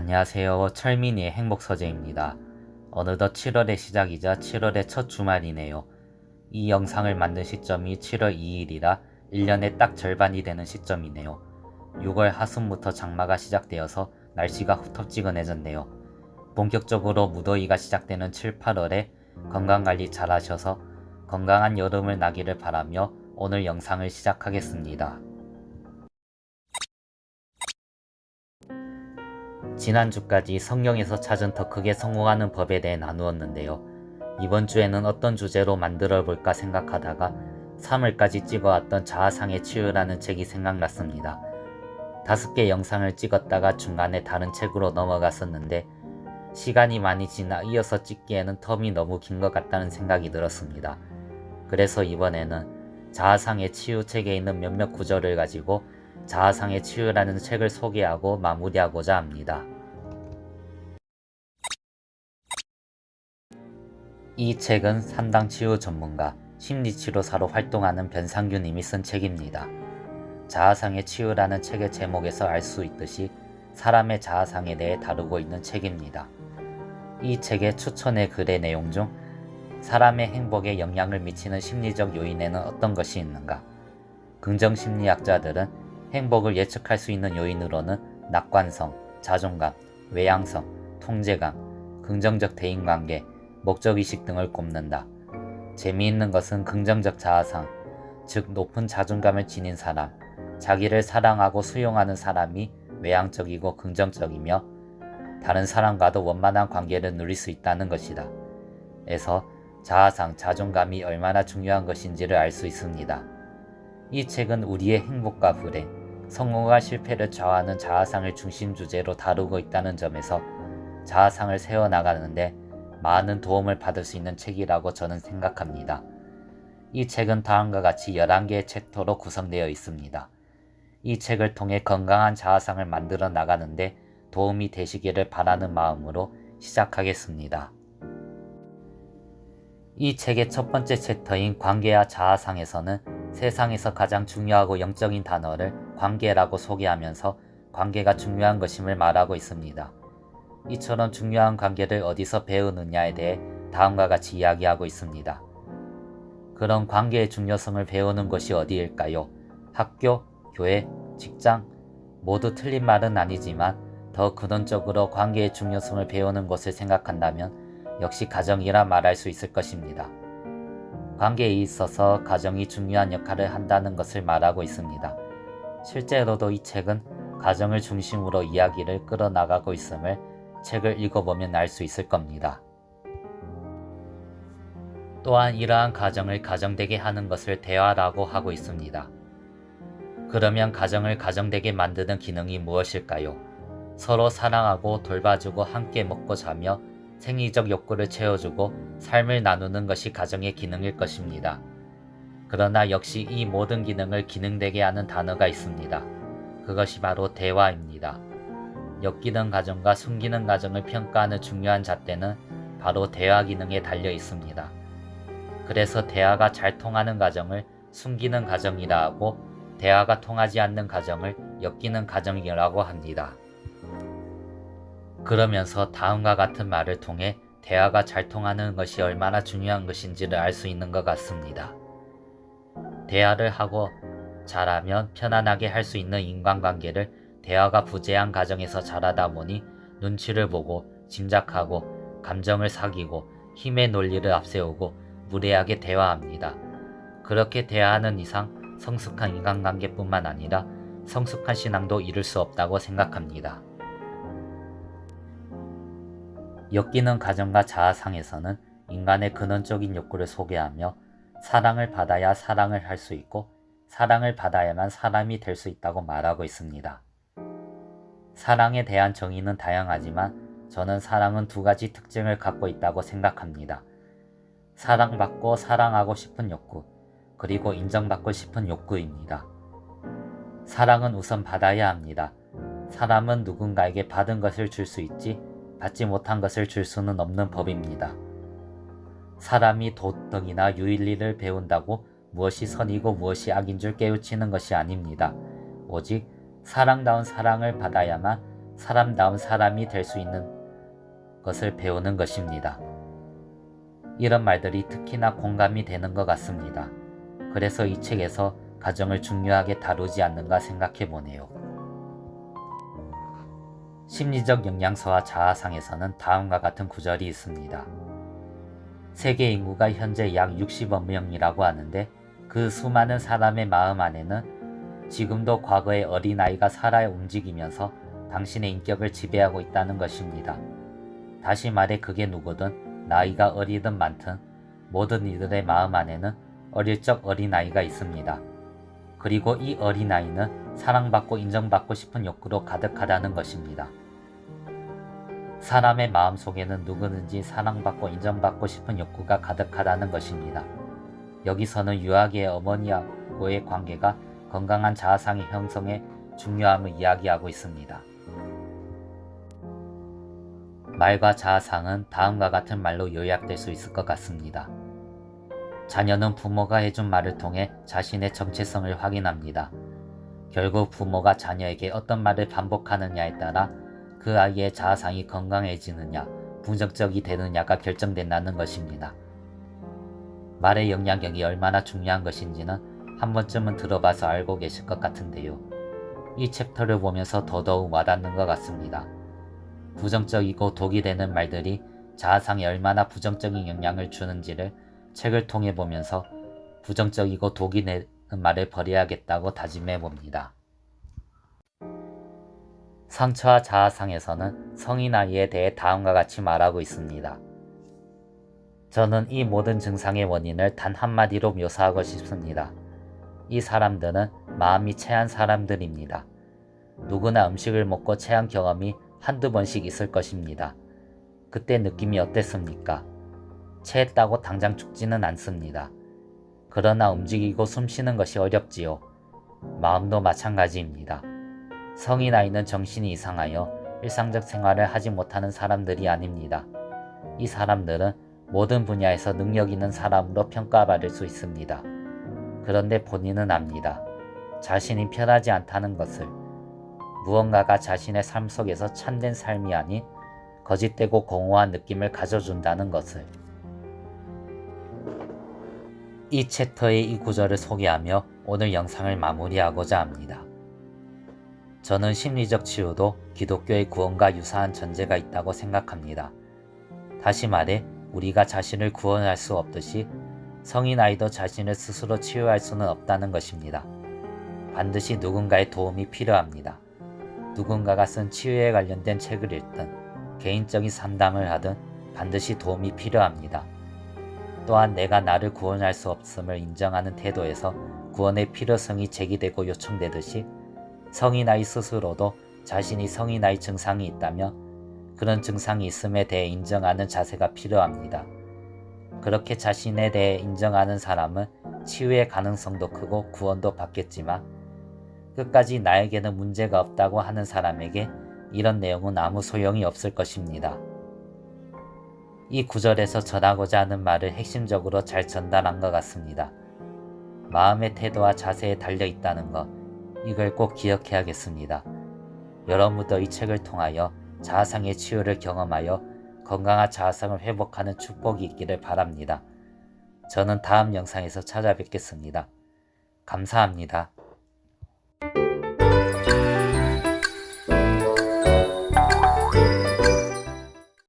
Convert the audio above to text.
안녕하세요. 철민이의 행복서재입니다. 어느덧 7월의 시작이자 7월의 첫 주말이네요. 이 영상을 만든 시점이 7월 2일이라 1년의 딱 절반이 되는 시점이네요. 6월 하순부터 장마가 시작되어서 날씨가 후텁지근해졌네요. 본격적으로 무더위가 시작되는 7, 8월에 건강관리 잘 하셔서 건강한 여름을 나기를 바라며 오늘 영상을 시작하겠습니다. 지난주까지 성경에서 찾은 더 크게 성공하는 법에 대해 나누었는데요. 이번 주에는 어떤 주제로 만들어 볼까 생각하다가 3월까지 찍어왔던 자아상의 치유라는 책이 생각났습니다. 5개 영상을 찍었다가 중간에 다른 책으로 넘어갔었는데 시간이 많이 지나 이어서 찍기에는 텀이 너무 긴 것 같다는 생각이 들었습니다. 그래서 이번에는 자아상의 치유 책에 있는 몇몇 구절을 가지고 자아상의 치유라는 책을 소개하고 마무리하고자 합니다. 이 책은 상담 치유 전문가, 심리치료사로 활동하는 변상규 님이 쓴 책입니다. 자아상의 치유라는 책의 제목에서 알 수 있듯이 사람의 자아상에 대해 다루고 있는 책입니다. 이 책의 추천의 글의 내용 중 사람의 행복에 영향을 미치는 심리적 요인에는 어떤 것이 있는가? 긍정심리학자들은 행복을 예측할 수 있는 요인으로는 낙관성, 자존감, 외향성, 통제감, 긍정적 대인관계, 목적의식 등을 꼽는다. 재미있는 것은 긍정적 자아상, 즉 높은 자존감을 지닌 사람, 자기를 사랑하고 수용하는 사람이 외향적이고 긍정적이며 다른 사람과도 원만한 관계를 누릴 수 있다는 것이다. 에서 자아상, 자존감이 얼마나 중요한 것인지를 알 수 있습니다. 이 책은 우리의 행복과 불행, 성공과 실패를 좌우하는 자아상을 중심 주제로 다루고 있다는 점에서 자아상을 세워나가는데 많은 도움을 받을 수 있는 책이라고 저는 생각합니다. 이 책은 다음과 같이 11개의 챕터로 구성되어 있습니다. 이 책을 통해 건강한 자아상을 만들어 나가는데 도움이 되시기를 바라는 마음으로 시작하겠습니다. 이 책의 첫 번째 챕터인 관계와 자아상에서는 세상에서 가장 중요하고 영적인 단어를 관계라고 소개하면서 관계가 중요한 것임을 말하고 있습니다. 이처럼 중요한 관계를 어디서 배우느냐에 대해 다음과 같이 이야기하고 있습니다. 그런 관계의 중요성을 배우는 곳이 어디일까요? 학교, 교회, 직장? 모두 틀린 말은 아니지만 더 근원적으로 관계의 중요성을 배우는 곳을 생각한다면 역시 가정이라 말할 수 있을 것입니다. 관계에 있어서 가정이 중요한 역할을 한다는 것을 말하고 있습니다. 실제로도 이 책은 가정을 중심으로 이야기를 끌어나가고 있음을 책을 읽어보면 알 수 있을 겁니다. 또한 이러한 가정을 가정되게 하는 것을 대화라고 하고 있습니다. 그러면 가정을 가정되게 만드는 기능이 무엇일까요? 서로 사랑하고 돌봐주고 함께 먹고 자며 생리적 욕구를 채워주고 삶을 나누는 것이 가정의 기능일 것입니다. 그러나 역시 이 모든 기능을 기능되게 하는 단어가 있습니다. 그것이 바로 대화입니다. 엮이는 가정과 숨기는 가정을 평가하는 중요한 잣대는 바로 대화 기능에 달려 있습니다. 그래서 대화가 잘 통하는 가정을 숨기는 가정이라 하고 대화가 통하지 않는 가정을 엮이는 가정이라고 합니다. 그러면서 다음과 같은 말을 통해 대화가 잘 통하는 것이 얼마나 중요한 것인지를 알 수 있는 것 같습니다. 대화를 하고 잘하면 편안하게 할 수 있는 인간관계를 대화가 부재한 가정에서 자라다 보니 눈치를 보고 짐작하고 감정을 사귀고 힘의 논리를 앞세우고 무례하게 대화합니다. 그렇게 대화하는 이상 성숙한 인간관계뿐만 아니라 성숙한 신앙도 이룰 수 없다고 생각합니다. 엮이는 가정과 자아상에서는 인간의 근원적인 욕구를 소개하며 사랑을 받아야 사랑을 할 수 있고 사랑을 받아야만 사람이 될 수 있다고 말하고 있습니다. 사랑에 대한 정의는 다양하지만 저는 사랑은 두 가지 특징을 갖고 있다고 생각합니다. 사랑받고 사랑하고 싶은 욕구, 그리고 인정받고 싶은 욕구입니다. 사랑은 우선 받아야 합니다. 사람은 누군가에게 받은 것을 줄 수 있지 받지 못한 것을 줄 수는 없는 법입니다. 사람이 도덕이나 윤리를 배운다고 무엇이 선이고 무엇이 악인 줄 깨우치는 것이 아닙니다. 오직 사랑다운 사랑을 받아야만 사람다운 사람이 될 수 있는 것을 배우는 것입니다. 이런 말들이 특히나 공감이 되는 것 같습니다. 그래서 이 책에서 가정을 중요하게 다루지 않는가 생각해 보네요. 심리적 영양서와 자아상에서는 다음과 같은 구절이 있습니다. 세계 인구가 현재 약 60억 명이라고 하는데 그 수많은 사람의 마음 안에는 지금도 과거의 어린아이가 살아 움직이면서 당신의 인격을 지배하고 있다는 것입니다. 다시 말해 그게 누구든 나이가 어리든 많든 모든 이들의 마음 안에는 어릴 적 어린아이가 있습니다. 그리고 이 어린아이는 사랑받고 인정받고 싶은 욕구로 가득하다는 것입니다. 사람의 마음 속에는 누구든지 사랑받고 인정받고 싶은 욕구가 가득하다는 것입니다. 여기서는 유아기의 어머니하고의 관계가 건강한 자아상의 형성에 중요함을 이야기하고 있습니다. 말과 자아상은 다음과 같은 말로 요약될 수 있을 것 같습니다. 자녀는 부모가 해준 말을 통해 자신의 정체성을 확인합니다. 결국 부모가 자녀에게 어떤 말을 반복하느냐에 따라 그 아이의 자아상이 건강해지느냐, 부정적이 되느냐가 결정된다는 것입니다. 말의 영향력이 얼마나 중요한 것인지는 한 번쯤은 들어봐서 알고 계실 것 같은데요. 이 챕터를 보면서 더더욱 와닿는 것 같습니다. 부정적이고 독이 되는 말들이 자아상에 얼마나 부정적인 영향을 주는지를 책을 통해 보면서 부정적이고 독이 되는 말을 버려야겠다고 다짐해 봅니다. 상처와 자아상에서는 성인 아이에 대해 다음과 같이 말하고 있습니다. 저는 이 모든 증상의 원인을 단 한마디로 묘사하고 싶습니다. 이 사람들은 마음이 체한 사람들입니다. 누구나 음식을 먹고 체한 경험이 한두 번씩 있을 것입니다. 그때 느낌이 어땠습니까? 체했다고 당장 죽지는 않습니다. 그러나 움직이고 숨쉬는 것이 어렵지요. 마음도 마찬가지입니다. 성인 아이는 정신이 이상하여 일상적 생활을 하지 못하는 사람들이 아닙니다. 이 사람들은 모든 분야에서 능력 있는 사람으로 평가받을 수 있습니다. 그런데 본인은 압니다. 자신이 편하지 않다는 것을. 무언가가 자신의 삶 속에서 참된 삶이 아닌 거짓되고 공허한 느낌을 가져준다는 것을. 이 챕터의 이 구절을 소개하며 오늘 영상을 마무리하고자 합니다. 저는 심리적 치유도 기독교의 구원과 유사한 전제가 있다고 생각합니다. 다시 말해 우리가 자신을 구원할 수 없듯이 성인 아이도 자신을 스스로 치유할 수는 없다는 것입니다. 반드시 누군가의 도움이 필요합니다. 누군가가 쓴 치유에 관련된 책을 읽든 개인적인 상담을 하든 반드시 도움이 필요합니다. 또한 내가 나를 구원할 수 없음을 인정하는 태도에서 구원의 필요성이 제기되고 요청되듯이 성인 아이 스스로도 자신이 성인 아이 증상이 있다며 그런 증상이 있음에 대해 인정하는 자세가 필요합니다. 그렇게 자신에 대해 인정하는 사람은 치유의 가능성도 크고 구원도 받겠지만 끝까지 나에게는 문제가 없다고 하는 사람에게 이런 내용은 아무 소용이 없을 것입니다. 이 구절에서 전하고자 하는 말을 핵심적으로 잘 전달한 것 같습니다. 마음의 태도와 자세에 달려 있다는 것, 이걸 꼭 기억해야겠습니다. 여러분도 이 책을 통하여 자아상의 치유를 경험하여 건강한 자아상을 회복하는 축복이 있기를 바랍니다. 저는 다음 영상에서 찾아뵙겠습니다. 감사합니다.